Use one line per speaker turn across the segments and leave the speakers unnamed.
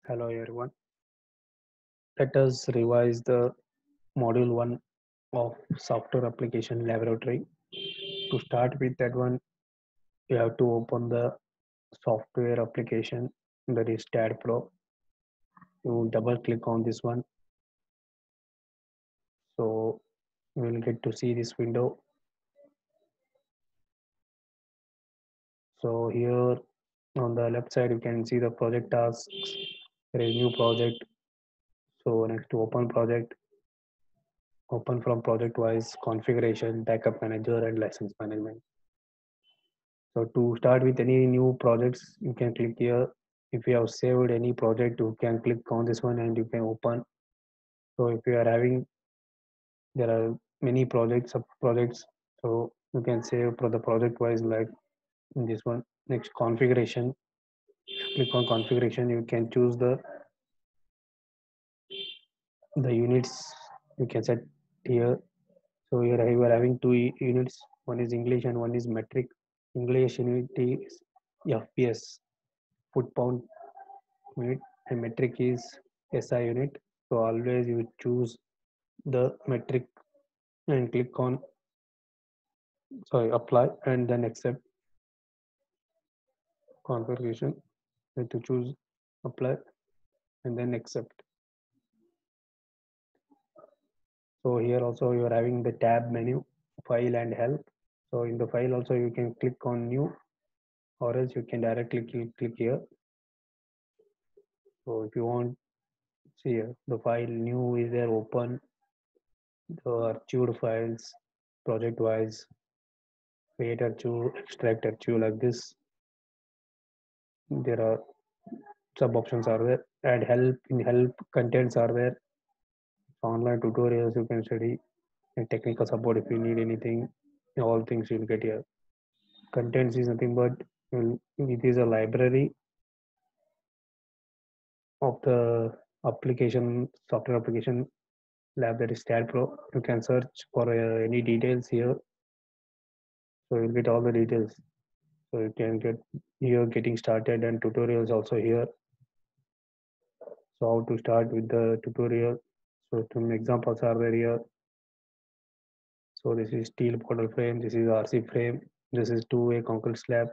Hello everyone. Let us revise the module 1 of software application laboratory. To start with that one, you have to open the software application, that is Staad Pro. You double click on this one. So you will get to see this window. So here on the left side, you can see the project tasks. There is new project. So next to open project, open from project wise, configuration, backup manager, and license management. So to start with any new projects, you can click here. If you have saved any project, you can click on this one and you can open. So if you are having, there are many projects, sub projects. So you can save for the project wise, like in this one. Next, configuration. Click on configuration. You can choose the units you can set here. So here you are having two units. One is English and one is metric. English unit is FPS, foot pound unit, and metric is SI unit. So always you choose the metric and click on, sorry, apply, and then accept configuration. You have to choose apply and then accept. So here also you are having the tab menu, file and help. So in the file also you can click on new, or else you can directly click here. So if you want, see here, the file new is there, open the archived files project wise, create archive, extract archive, like this. There are sub options are there. Add help, in help contents are there. Online tutorials you can study, and technical support if you need anything. All things you'll get here. Contents is nothing but it is a library of the application, software application lab, that is Staad Pro. You can search for any details here, so you'll get all the details. So you can get here getting started, and tutorials also here. So how to start with the tutorial. So some examples are there here. So this is steel bottle frame, this is RC frame, this is two-way concrete slab.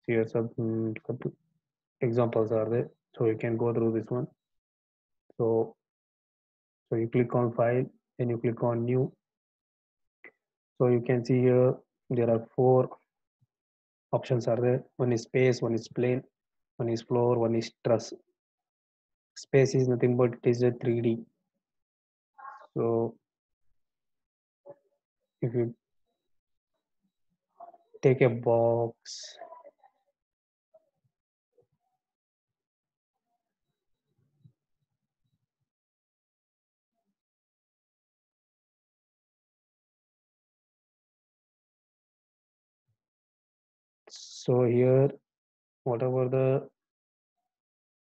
Here some examples are there. So you can go through this one. So you click on file, and you click on new. So you can see here there are four options are there. One is space, one is plane, one is floor, one is truss. Space is nothing but it is a 3D. So if you take a box, so here whatever the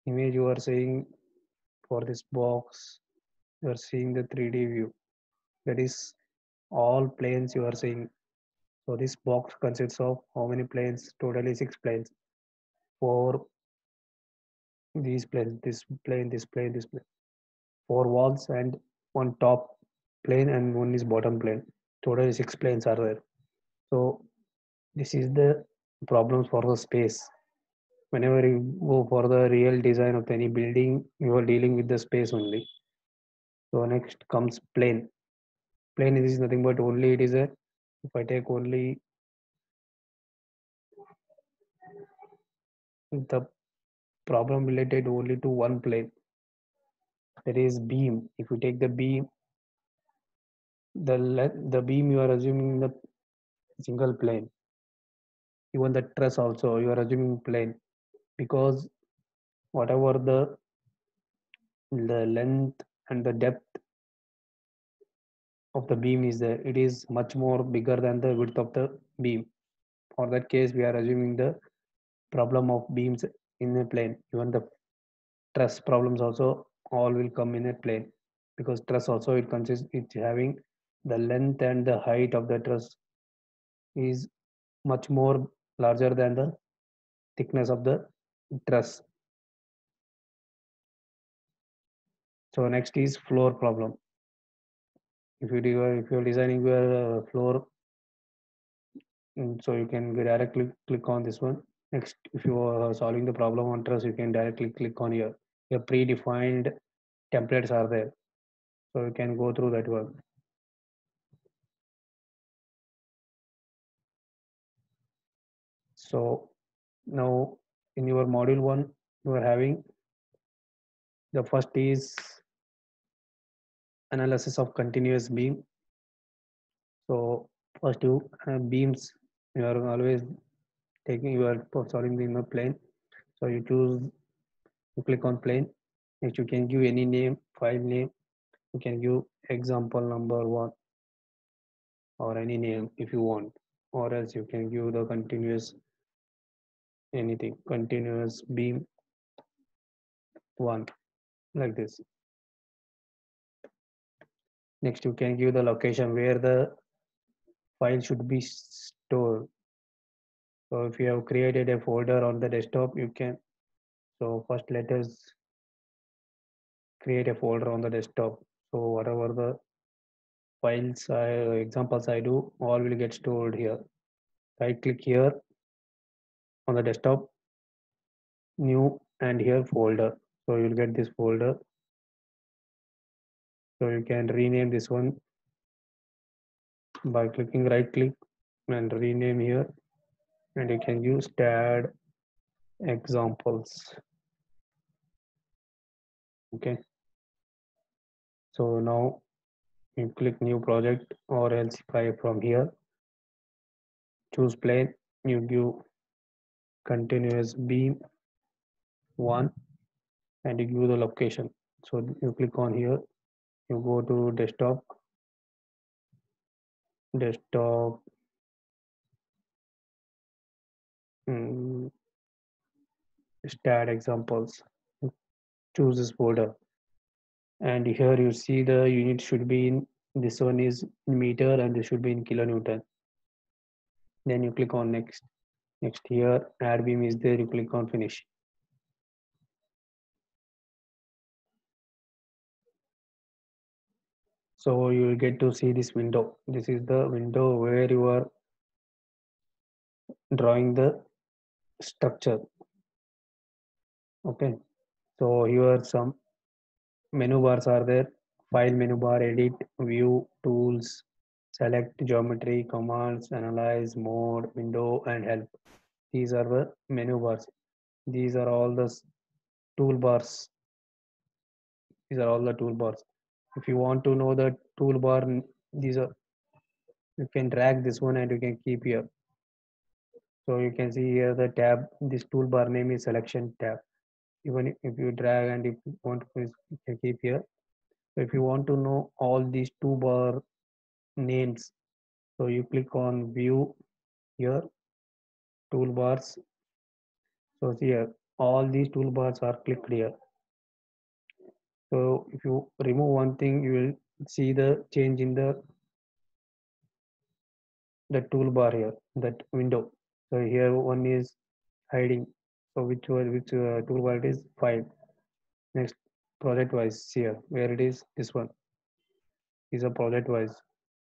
image you are seeing for this box, you are seeing the 3D view. That is all planes you are seeing. So this box consists of how many planes? Totally 6 planes. For these planes, this plane, this plane, this plane. 4 walls and one top plane and one is bottom plane. Totally 6 planes are there. So this is the problems for the space. Whenever you go for the real design of any building, you are dealing with the space only. So next comes plane. Plane is nothing but only it is a, if I take only the problem related only to one plane, that is beam. If you take the beam, the beam you are assuming the single plane. Even the truss also you are assuming plane, because whatever the length and the depth of the beam is there, it is much more bigger than the width of the beam. For that case, we are assuming the problem of beams in a plane. Even the truss problems also all will come in a plane, because truss also it consists, it's having the length and the height of the truss is much more larger than the thickness of the truss. So next is floor problem. If you're designing your floor, so you can directly click on this one. Next, if you are solving the problem on truss, you can directly click on here. Your predefined templates are there, so you can go through that one. So now in your module 1, you are having the first is analysis of continuous beam. So first you beams, you are always taking, you are solving in a plane. So you click on plane. Next you can give any name, file name. You can give example number 1 or any name if you want, or else you can give the continuous anything, continuous beam 1, like this. Next you can give the location where the file should be stored. So if you have created a folder on the desktop, you can, so first let us create a folder on the desktop. So whatever the files examples I do, all will get stored here. Right click here on the desktop, new, and here folder. So you'll get this folder. So you can rename this one by clicking right click and rename here, and you can use Staad examples. Okay. So now you click new project, or else if I from here choose plane, you give continuous beam 1 and you give the location. So you click on here, you go to desktop Staad examples, choose this folder, and here you see the unit should be in, this one is in meter and this should be in kilonewton. Then you click on next. Next here add beam is there, you click on finish. So you will get to see this window. This is the window where you are drawing the structure. Okay, so here some menu bars are there. File menu bar, edit, view, tools, select, geometry, commands, analyze, mode, window, and help. These are the menu bars. These are all the toolbars. These are all the toolbars. If you want to know the toolbar, these are, you can drag this one and you can keep here. So you can see here the tab, this toolbar name is selection tab. Even if you drag and if you want to, you can keep here. So if you want to know all these toolbar names, so you click on view here, toolbars. So here, all these toolbars are clicked here. So if you remove one thing, you will see the change in the toolbar here, that window. So here one is hiding. So which toolbar it is? 5. Next, project wise here, where it is, this one is a project wise.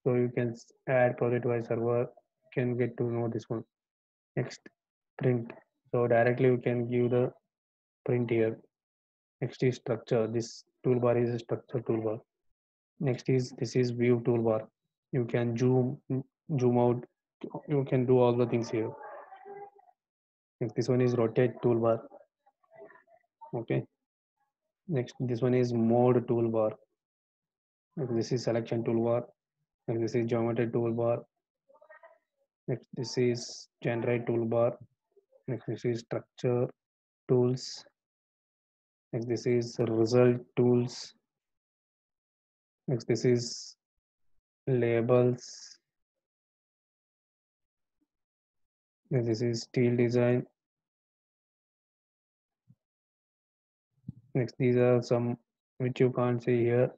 So you can add project wise server, can get to know this one. Next, print. So directly you can give the print here. Next is structure. This toolbar is a structure toolbar. Next is, this is view toolbar. You can zoom out. You can do all the things here. Next, this one is rotate toolbar. Okay. Next, this one is mode toolbar. Next, this is selection toolbar. Next, this is geometry toolbar. Next, this is generate toolbar. Next, this is structure tools. Next, this is result tools. Next, this is labels. Next, this is steel design. Next, these are some which you can't see here.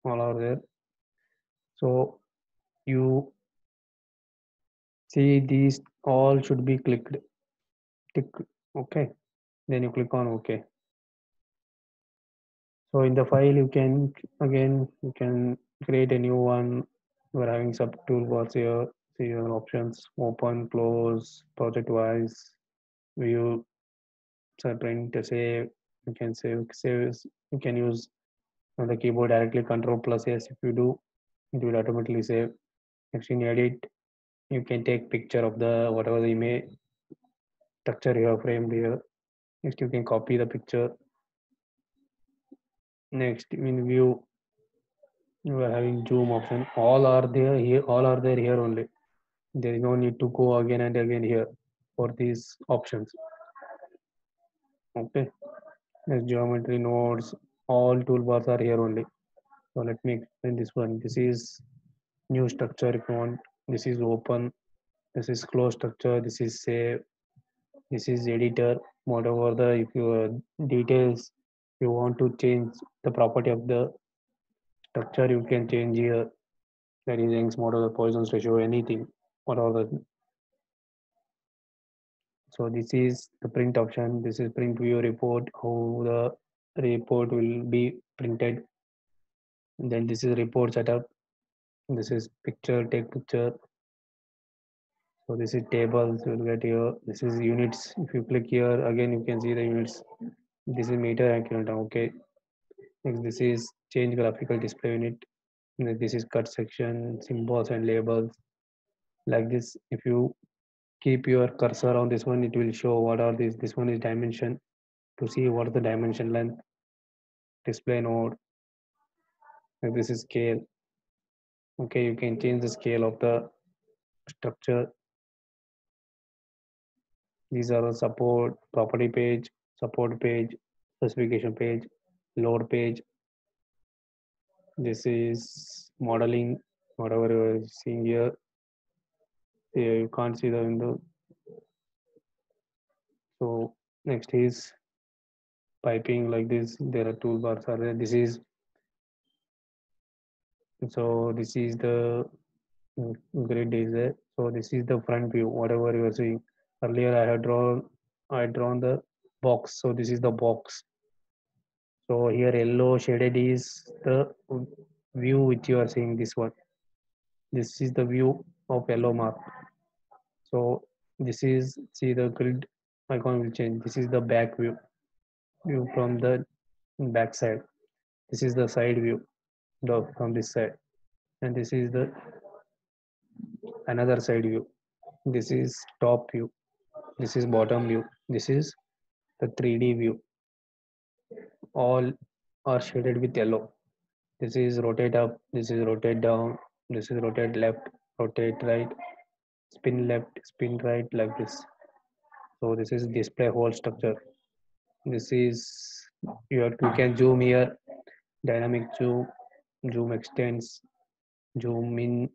All are there. So you see these all should be clicked. Tick. Okay. Then you click on OK. So in the file, you can create a new one. We're having sub toolbars here. See your options: open, close, project wise, view, print, save. You can save. You can use on the keyboard directly Control plus S. If you do, it will automatically save. Next in edit, you can take picture of the whatever the image structure you have framed here. Next, you can copy the picture. Next, in view, you are having zoom option. All are there here. All are there here only. There is no need to go again and again here for these options. Okay. Next, geometry nodes. All toolbars are here only. So let me explain this one. This is new structure if you want. This is open. This is close structure. This is save. This is editor. Whatever the if you details you want to change the property of the structure, you can change here. That is Young's model, the Poisson's ratio, anything. Whatever the so this is the print option. This is print view report. How the report will be printed. And then this is report setup. This is picture. Take picture. So this is tables. You will get here. This is units. If you click here again, you can see the units. This is meter accurate. Okay. Next, this is change graphical display unit. This is cut section, symbols and labels. Like this, if you keep your cursor on this one, it will show what are these. This one is dimension to see what is the dimension length. Display node. Like this is scale. Okay, you can change the scale of the structure. These are the support, property page, support page, specification page, load page. This is modeling, whatever you are seeing here. Here you can't see the window. So next is piping like this. There are toolbars are there. This is the grid is there. So this is the front view. Whatever you are seeing earlier, I drawn the box. So this is the box. So here yellow shaded is the view which you are seeing. This one. This is the view of yellow mark. So this is see the grid icon will change. This is the back view from the back side. This is the side view from this side, and this is the another side view. This is top view. This is bottom view. This is the 3D view. All are shaded with yellow. This is rotate up. This is rotate down. This is rotate left, rotate right, spin left, spin right, like this. So this is display whole structure. This is you can zoom here, dynamic zoom, zoom extends, zoom in,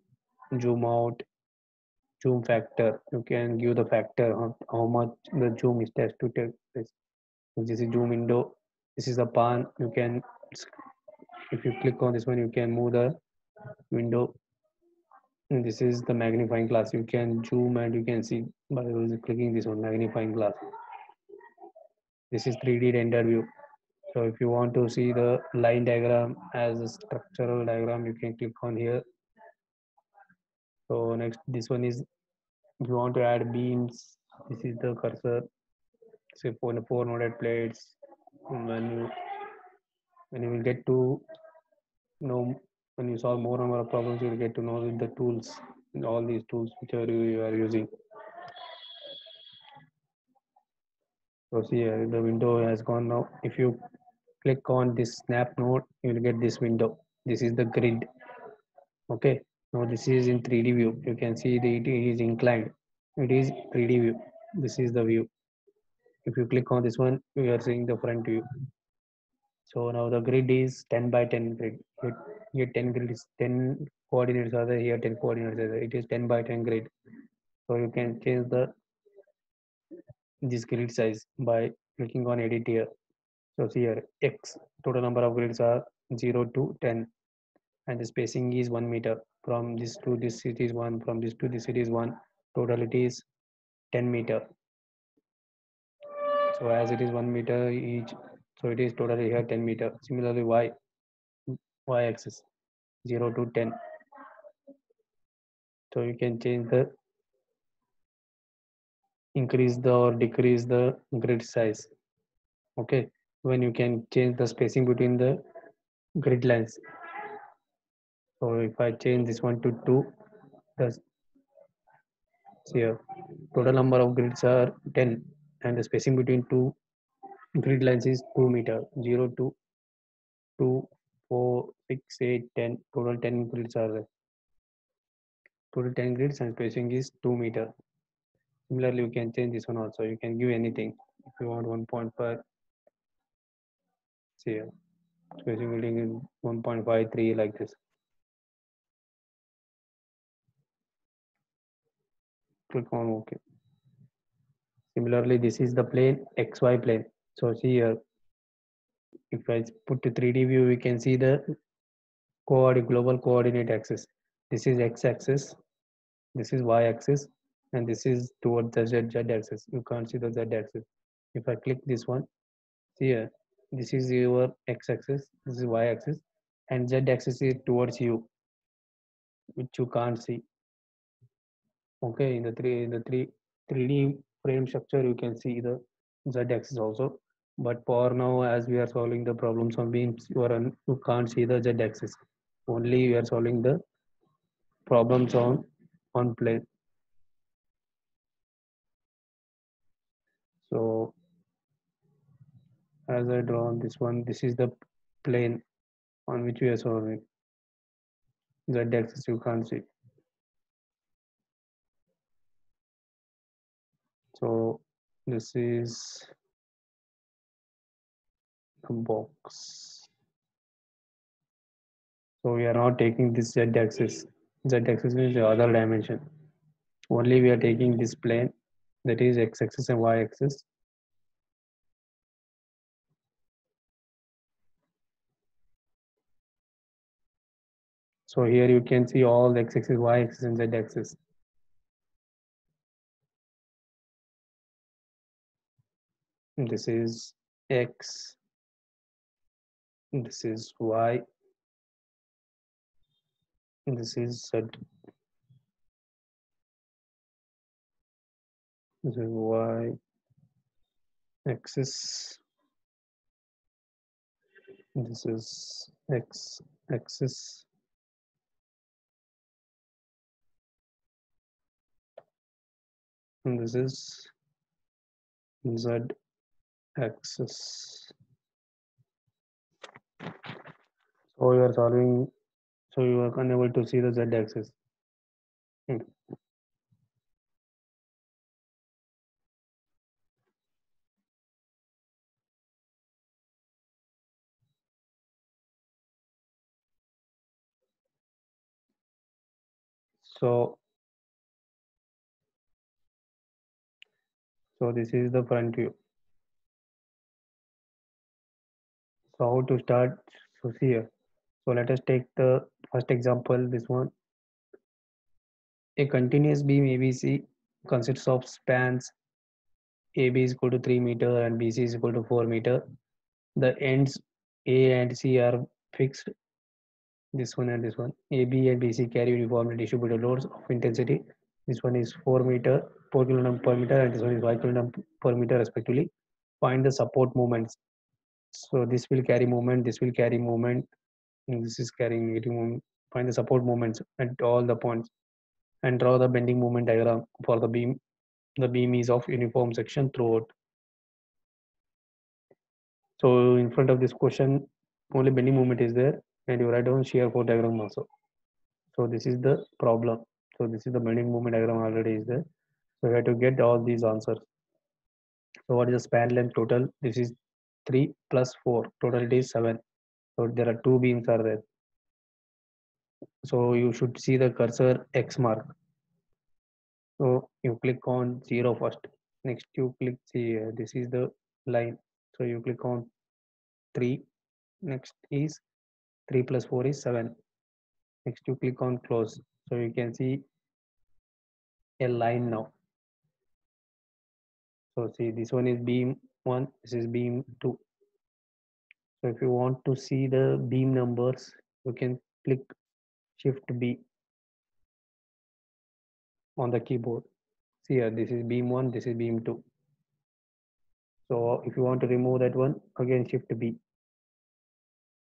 zoom out, zoom factor. You can give the factor how much the zoom is test to take place. This is zoom window. This is the pan. You can if you click on this one, you can move the window. And this is the magnifying glass. You can zoom and you can see by clicking this one magnifying glass. This is 3D render view. So if you want to see the line diagram as a structural diagram, you can click on here. So next, this one is if you want to add beams. This is the cursor. Say for the four noded plates. When you will get to know when you solve more number of problems, you will get to know the tools, all these tools which you are using. So see here, the window has gone now. If you click on this snap node, you will get this window. This is the grid. Okay. Now this is in 3D view. You can see it is inclined. It is 3D view. This is the view. If you click on this one, we are seeing the front view. So now the grid is 10 by 10 grid. Here 10 grid is 10 coordinates are there. Here 10 coordinates are there. It is 10 by 10 grid. So you can change this grid size by clicking on edit here. So here X total number of grids are 0 to 10, and the spacing is 1 meter. From this to this it is 1. From this to this it is 1. Total it is 10 meter. So as it is 1 meter each, So it is totally here 10 meter. Similarly, y axis 0 to 10. So you can change the increase the or decrease the grid size. Okay, when you can change the spacing between the grid lines. So if I change this one to 2, that's here total number of grids are 10 and the spacing between two grid lines is 2 meter. 0 to 2, 4, 6, 8, 10. Total 10 grids are there. Total 10 grids and spacing is 2 meter. Similarly, you can change this one also. You can give anything. If you want 1.5, see here. Spacing building is 1.53 like this. Click on OK. Similarly, this is the plane XY plane. So see here, if I put to 3D view, we can see the global coordinate axis. This is X axis, this is Y axis, and this is towards the Z axis. You can't see the Z axis. If I click this one, see here, this is your X axis, this is Y axis, and Z axis is towards you, which you can't see. Okay, in the 3D frame structure, you can see the Z axis also. But for now, as we are solving the problems on beams, you can't see the Z axis. Only we are solving the problems on plane. So as I draw on this one, this is the plane on which we are solving. Z axis you can't see. So this is the box. So we are not taking this Z axis. Z axis is the other dimension. Only we are taking this plane, that is X axis and Y axis. So here you can see all the X axis, Y axis and Z axis. This is X, this is Y, this is Z. This is Y axis, this is X axis, and this is Z axis. So you are solving, so you are unable to see the Z axis. So this is the front view. So how to start? So see here. So let us take the first example, this one. A continuous beam ABC consists of spans AB is equal to 3 meter and BC is equal to 4 meter. The ends A and C are fixed. This one and this one. AB and BC carry uniformly distributed loads of intensity. This one is 4 meter, 4 kN per meter, and this one is 5 kN per meter respectively. Find the support moments. So this will carry moment, this will carry moment, and this is carrying negative moment. Find the support moments at all the points and draw the bending moment diagram for the beam. The beam is of uniform section throughout. So in front of this question, only bending moment is there, and you write down shear force diagram also. So this is the problem. So this is the bending moment diagram already is there. So we have to get all these answers. So what is the span length total? This is 3 plus 4. Total it is 7. So there are two beams are there. So you should see the cursor X mark. So you click on 0 first. Next you click here. This is the line. So you click on 3. Next is 3 plus 4 is 7. Next you click on close. So you can see a line now. So see, this one is beam 1, this is beam 2. So if you want to see the beam numbers, you can click Shift B on the keyboard. See here, this is beam 1, this is beam 2. So if you want to remove that one, again Shift B.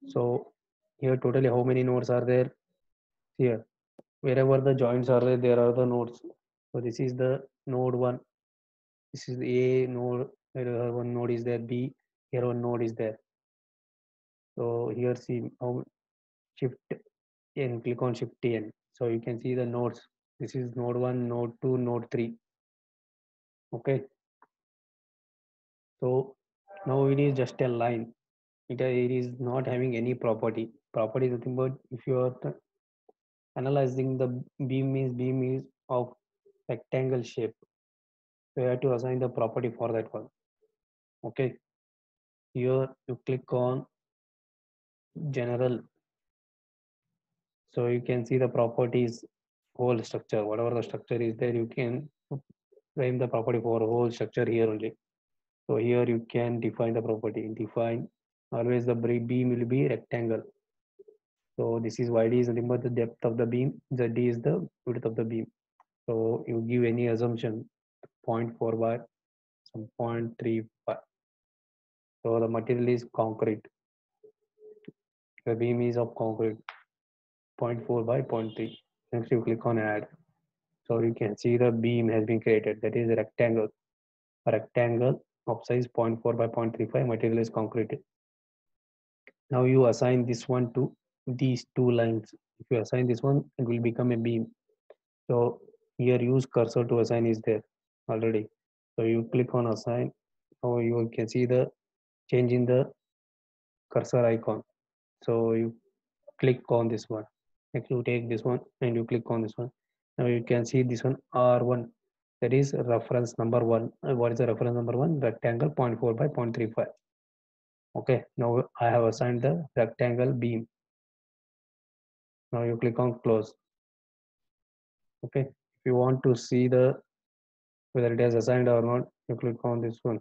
So here totally how many nodes are there? Here, wherever the joints are there are the nodes. So this is the node 1. This is the A node. Here one node is there. B. Here one node is there. So here see how Shift N, click on Shift N. So you can see the nodes. This is node 1, node 2, node 3. Okay. So now it is just a line. It is not having any property. Property is nothing but if you are analyzing the beam is of rectangle shape. So you have to assign the property for that one. Okay. Here you click on general. So you can see the properties whole structure. Whatever the structure is there, you can frame the property for whole structure here only. So here you can define the property. Define always the beam will be rectangle. So this is YD is nothing but the depth of the beam. ZD is the width of the beam. So you give any assumption 0.4 by some 0.35. So the material is concrete. The beam is of concrete 0.4 by 0.3. Next you click on add. So you can see the beam has been created. That is a rectangle. A rectangle of size 0.4 by 0.35. Material is concrete. Now you assign this one to these two lines. If you assign this one, it will become a beam. So here use cursor to assign is there already. So you click on assign. Now you can see the change in the cursor icon. So you click on this one. Next you take this one and you click on this one. Now you can see this one R1. That is reference number 1. What is the reference number 1? Rectangle 0.4 by 0.35. Okay, now I have assigned the rectangle beam. Now you click on close. Okay, if you want to see the whether it has assigned or not, you click on this one.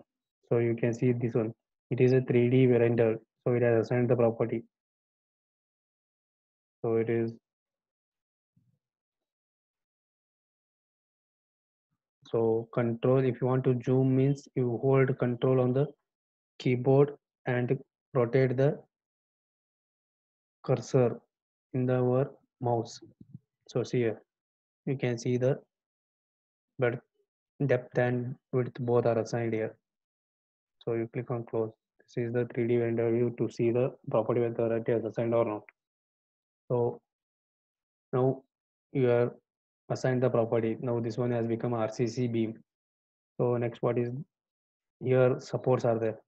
So you can see this one. It is a 3D render, so it has assigned the property. So it is so control. If you want to zoom means you hold control on the keyboard and rotate the cursor in our mouse. So see here, you can see the but depth and width both are assigned here. So you click on close. This is the 3D render view to see the property whether it is assigned or not. So now you are assigned the property. Now this one has become RCC beam. So next what is here supports are there.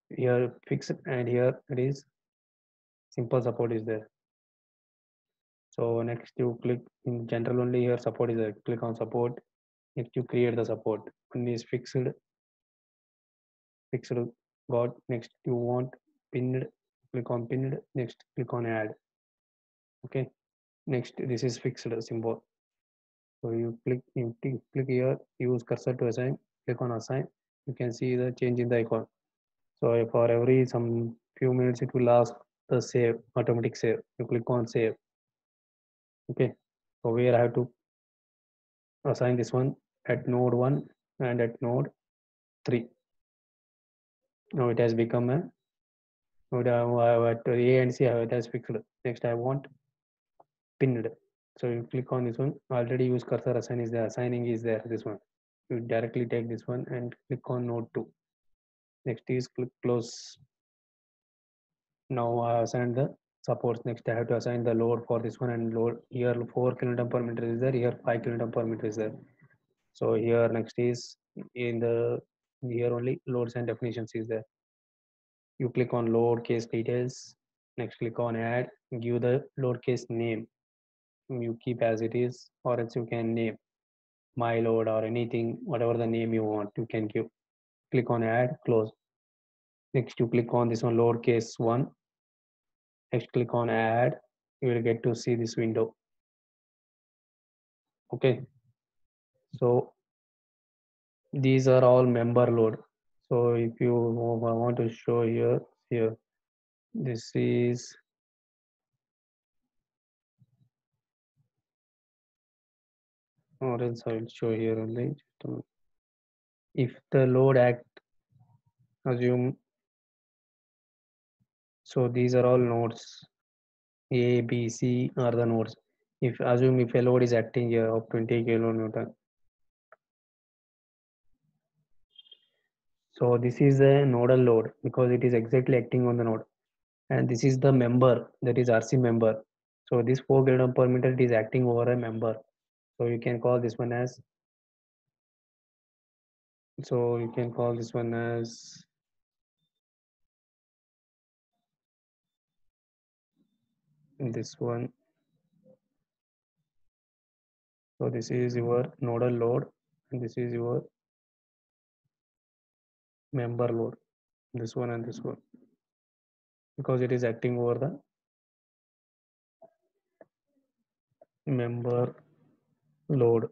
Here fixed and here it is simple support is there. So next you click in general only here support is there. Click on support. Next you create the support. One is fixed got. Next you want pinned. Click on pinned. Next click on add. Okay. Next this is fixed symbol. So you click here. Use cursor to assign. Click on assign. You can see the change in the icon. So for every some few minutes it will ask the save automatic save. You click on save. Okay. So where I have to assign this one at node 1 and at node 3. Now it has become a node at A and C it has fixed. Next I want pinned. So you click on this one. Already use cursor assign is there. Assigning is there. This one. You directly take this one and click on node 2. Next is click close. Now I assign the supports. Next I have to assign the load for this one and load here 4 kilonewton per meter is there. Here 5 kilonewton per meter is there. So here next is in the here only loads and definitions is there. You click on load case details. Next click on add. Give the load case name. You keep as it is, or else you can name my load or anything, whatever the name you want, you can give. Click on add, close. Next you click on this one load case 1. Next click on add. You will get to see this window. Okay. So these are all member load. So if you want to show here This is or else I will show here only. If the load act, assume, so these are all nodes. A, B, C are the nodes. If assume if a load is acting here of 20 kilonewton, so this is a nodal load because it is exactly acting on the node, and this is the member, that is RC member. So this 4 kN per meter, it is acting over a member. So you can call this one as. So you can call this one as this one. So this is your nodal load, and this is your member load. This one and this one, because it is acting over the member load,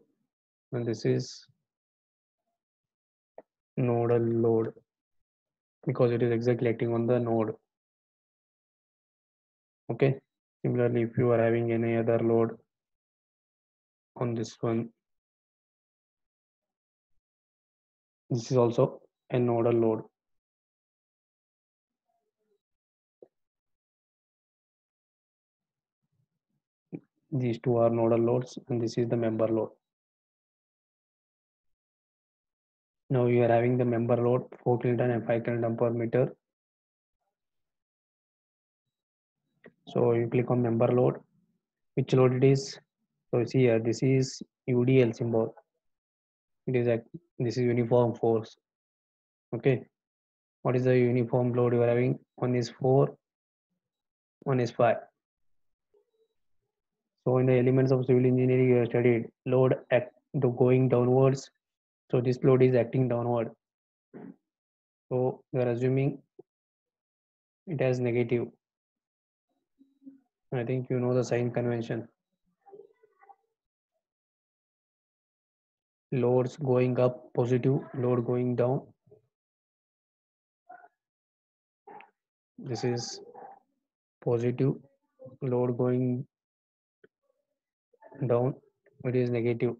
and this is nodal load because it is exactly acting on the node. Okay. Similarly, if you are having any other load on this one, this is also a nodal load. These two are nodal loads, and this is the member load. Now you are having the member load 4 kilonewton and 5 kilonewton per meter. So you click on member load, which load it is. So see here, this is UDL symbol. It is this is uniform force. Okay. What is the uniform load you are having? One is 4, one is 5. So in the elements of civil engineering, you have studied load going downwards. So this load is acting downward. So we are assuming it has negative. I think you know the sign convention. Loads going up positive, load going down. This is positive, load going down. It is negative.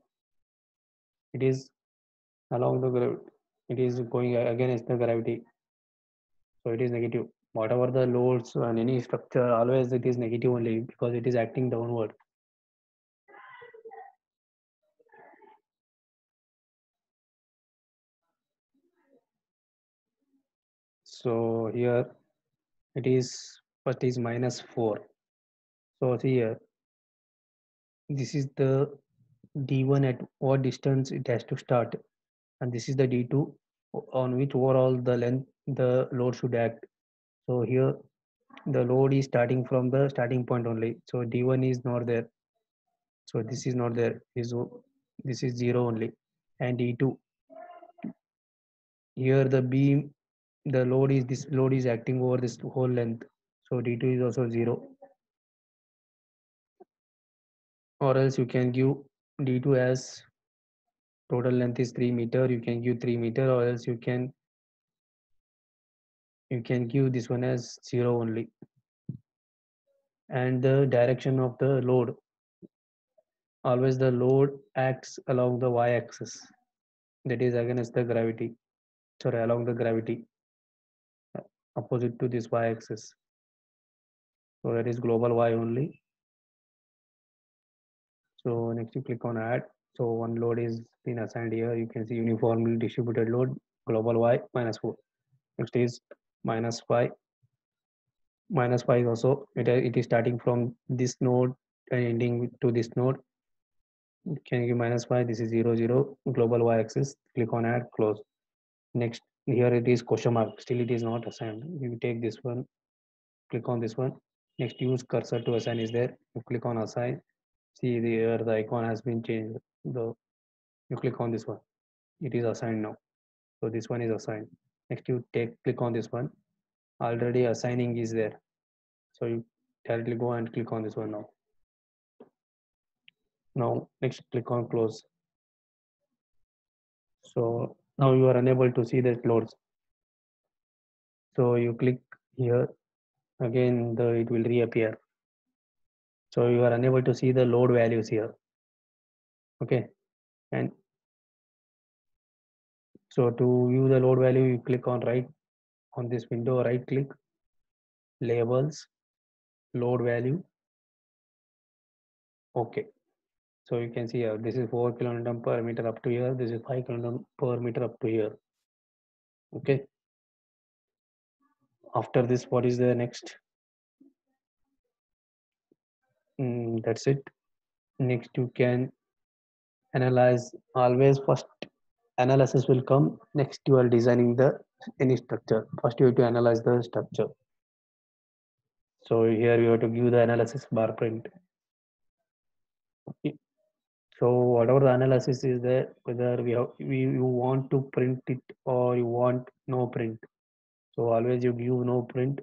It is along the gravity. It is going against the gravity. So it is negative. Whatever the loads on any structure, always it is negative only because it is acting downward. So here it is first is -4. So here this is the D1 at what distance it has to start, and this is the D2 on which overall the length the load should act. So here the load is starting from the starting point only. So D1 is not there. So this is not there. This is 0 only, and D2 here the beam, the load is this load is acting over this whole length. So D2 is also 0, or else you can give D2 as total length is 3 meter. You can give 3 meter, or else you can give this one as 0 only. And the direction of the load, always the load acts along the y-axis, that is against the gravity, sorry, along the gravity, opposite to this y-axis. So that is global y only. So next you click on add. So one load is been assigned here. You can see uniformly distributed load, global y -4. Next is -5. -5 is also it is starting from this node and ending to this node. You can give -5. This is 0 0 global y axis. Click on add, close. Next here it is question mark. Still it is not assigned. You take this one, click on this one. Next use cursor to assign is there. You click on assign. See here the icon has been changed. You click on this one. It is assigned now. So this one is assigned. Next you click on this one. Already assigning is there. So you directly go and click on this one now. Now next click on close. So now you are unable to see the loads. So you click here again it will reappear. So you are unable to see the load values here. Okay, and so to view the load value, you click on right on this window, right click, labels, load value. Okay, so you can see here this is 4 kilonewton per meter up to here, this is 5 kilonewton per meter up to here. Okay, after this, what is the next? That's it. Next, you can analyze. Always first analysis will come. Next, you are designing the any structure. First, you have to analyze the structure. So here you have to give the analysis bar print. So whatever the analysis is there, whether you want to print it or you want no print. So always you give no print.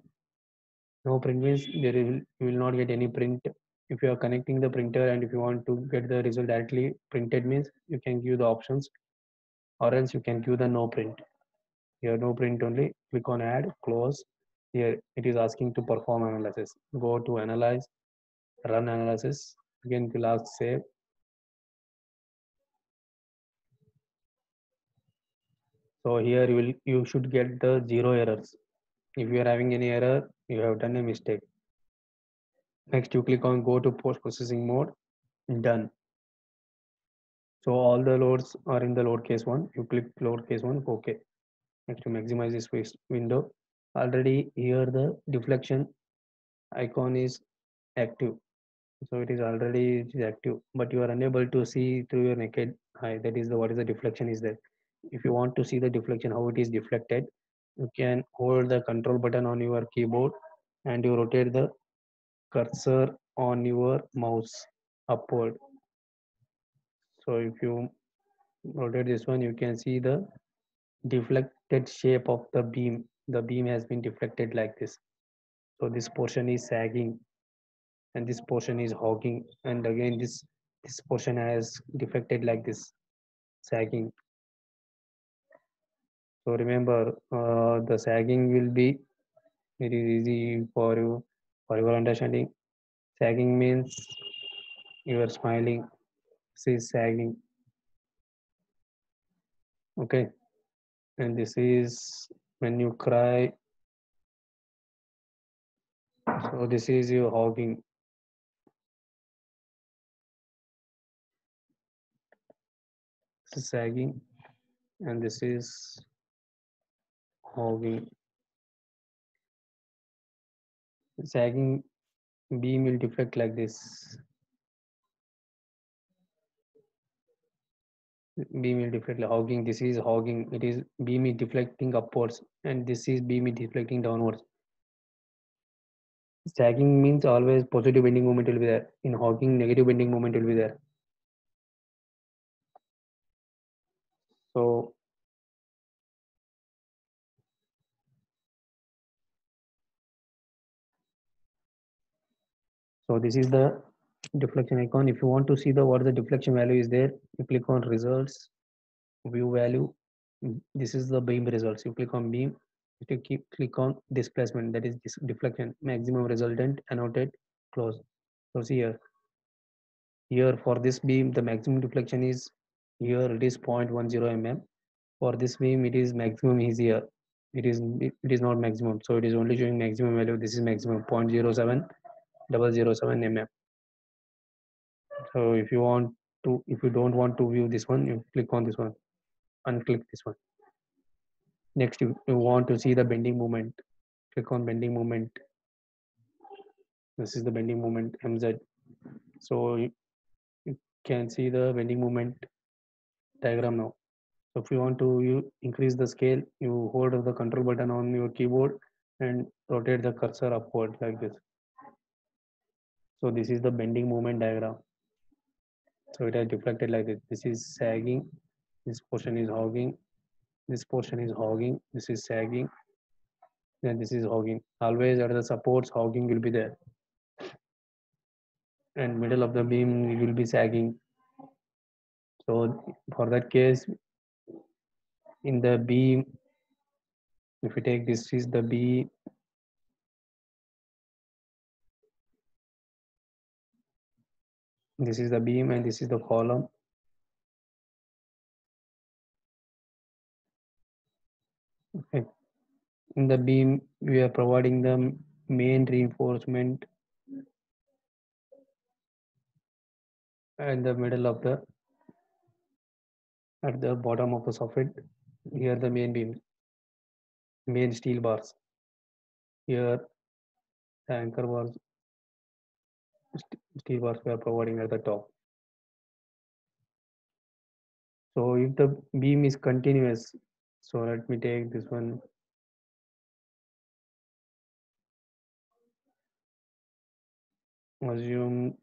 No print means you will not get any print. If you are connecting the printer and if you want to get the result directly printed means you can give the options, or else you can give the no print. Here no print only. Click on add, close. Here it is asking to perform analysis. Go to analyze, run analysis. Again it will ask save. So here you should get the 0 errors. If you are having any error, you have done a mistake. Next, you click on go to post processing mode. Done. So all the loads are in the load case 1. You click load case 1. Okay. Next, to maximize this window. Already here the deflection icon is active. So it is active, but you are unable to see through your naked eye. That is the what is the deflection is there. If you want to see the deflection, how it is deflected, you can hold the control button on your keyboard and you rotate the cursor on your mouse upward. So if you rotate this one, you can see the deflected shape of the beam. The beam has been deflected like this. So this portion is sagging and this portion is hogging, and again this portion has deflected like this, sagging. So remember, the sagging will be it is easy for your understanding. Sagging means you are smiling. This is sagging. Okay, and this is when you cry. So this is you hogging. This is sagging, and this is hogging. Sagging beam will deflect like this. Beam will deflect like hogging. This is hogging. It is beam is deflecting upwards, and this is beam is deflecting downwards. Sagging means always positive bending moment will be there. In hogging, negative bending moment will be there. So this is the deflection icon. If you want to see the what the deflection value is there, you click on results, view value. This is the beam results. You click on beam. You click on displacement. That is this deflection maximum resultant annotate close. So see here. Here for this beam, the maximum deflection is here. It is 0.10 mm. For this beam, it is maximum is here. It is not maximum. So it is only showing maximum value. This is maximum 0.07007 mm. So if you don't want to view this one, you click on this one, unclick this one. Next, you want to see the bending moment. Click on bending moment. This is the bending moment MZ. So you can see the bending moment diagram now. So if you want to increase the scale, you hold the control button on your keyboard and rotate the cursor upward like this. So this is the bending moment diagram. So it has deflected like this. This is sagging. This portion is hogging. This portion is hogging. This is sagging. And this is hogging. Always at the supports, hogging will be there. And middle of the beam will be sagging. So for that case, in the beam, if you take this is the B, This is the beam and this is the column. In the beam, we are providing the main reinforcement at the middle of the, at the bottom of the soffit. Here the main beam, main steel bars. Here the anchor bars, steel bars we are providing at the top. So if the beam is continuous, so let me take this one. Assume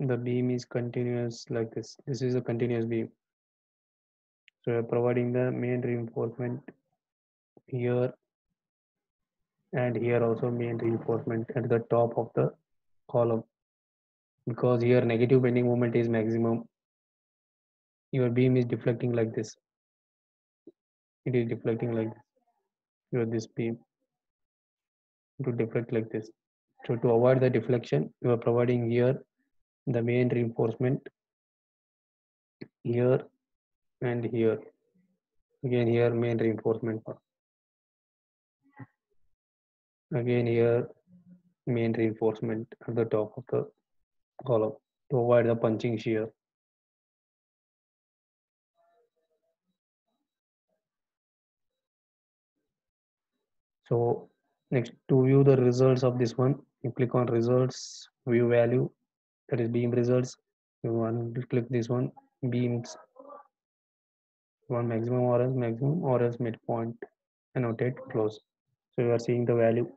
the beam is continuous like this. This is a continuous beam. So we are providing the main reinforcement here and here also main reinforcement at the top of the column, because here negative bending moment is maximum. Your beam is deflecting like this. It is deflecting like this. Your this beam to deflect like this. So to avoid the deflection, you are providing here the main reinforcement here and here. Again here main reinforcement. Again here main reinforcement at the top of the column to avoid the punching shear. So next, to view the results of this one, you click on results, view value, that is beam results. You want to click this one, beams, one maximum or else midpoint, annotate, close. So you are seeing the value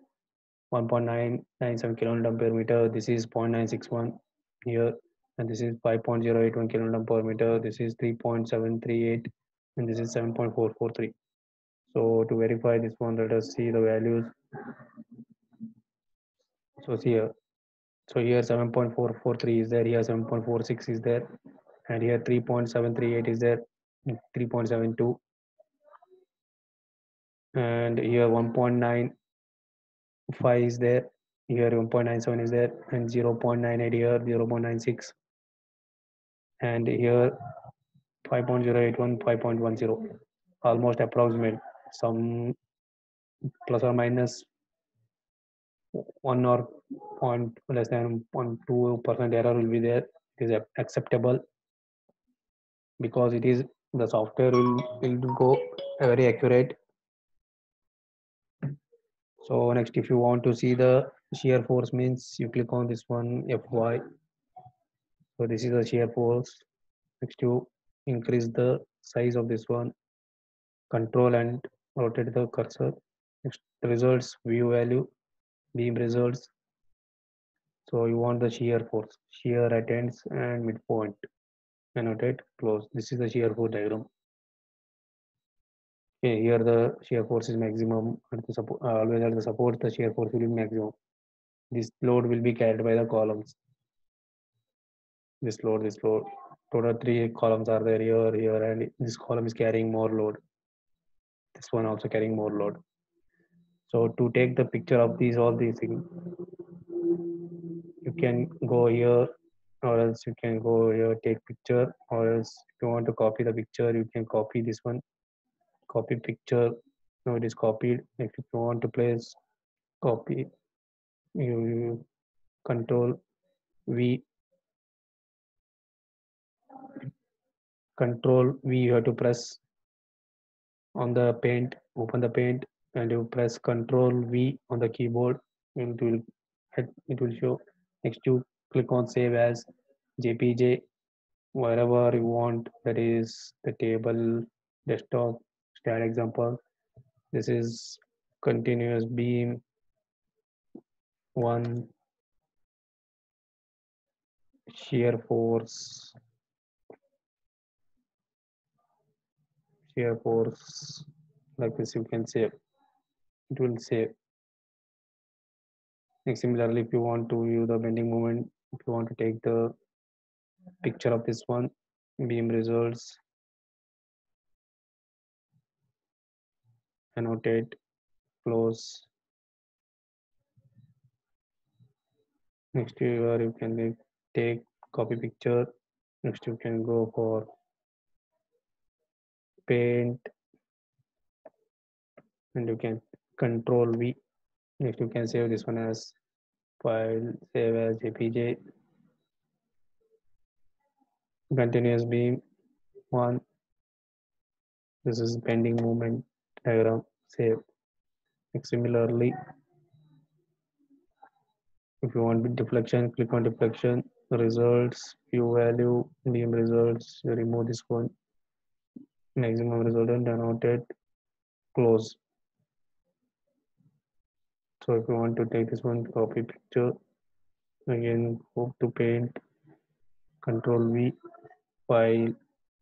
1.997 kilonewton per meter. This is 0.961 here, and this is 5.081 kilonewton per meter. This is 3.738, and this is 7.443. So to verify this one, let us see the values. So see here. So here 7.443 is there, here 7.46 is there, and here 3.738 is there, 3.72, and here 1.95 is there, here 1.97 is there, and 0.98 here, 0.96, and here 5.081, 5.10, almost approximate. Some plus or minus 1 or point less than 0.2% error will be there. It is acceptable because it is the software will go very accurate. So next, if you want to see the shear force means, you click on this one, Fy. So this is the shear force. Next, you increase the size of this one, control and rotate the cursor. Next, results, view value, beam results. So you want the shear force, shear at ends and midpoint, annotate, close. This is the shear force diagram. Okay, here the shear force is maximum at the support, always at the support the shear force will be maximum. This load will be carried by the columns. This load, total 3 columns are there here, and this column is carrying more load. This one also carrying more load. So to take the picture of all these things, you can go here, or else you can go here, take picture, or else if you want to copy the picture, you can copy this one, copy picture. Now it is copied. If you want to place copy, you control V, control V, you have to press on the paint, open the paint, and you press control V on the keyboard, and it will show. Next, you click on save as JPJ, wherever you want, that is the table, desktop, Staad example. This is continuous beam 1, shear force, like this you can save. It will save. Next, similarly, if you want to view the bending moment, if you want to take the picture of this one, beam results, annotate, close. Next you can take copy picture. Next you can go for paint and you can control V. Next you can save this one as file, save as jpg, continuous beam 1. This is bending moment diagram, save. Similarly, if you want deflection, click on deflection, results, view value, beam results, you remove this one, maximum resultant, annotate, close. So if you want to take this one, copy picture, again go to paint, control V, file,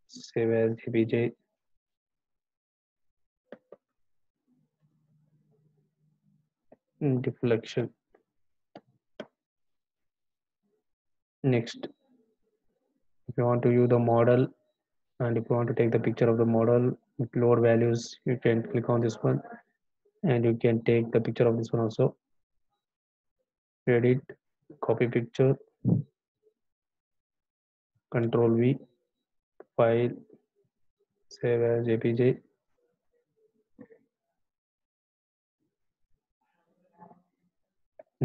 save as jpg, deflection. Next, if you want to view the model and if you want to take the picture of the model with load values, you can click on this one and you can take the picture of this one also. Edit, copy picture, control V, file, save as jpg,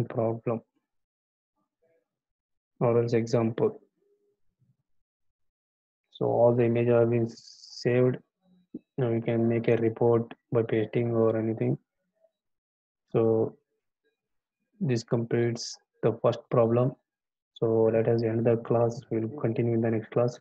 problem or else example. So all the images have been saved. Now we can make a report by pasting or anything. So this completes the first problem. So let us end the class. We'll continue in the next class.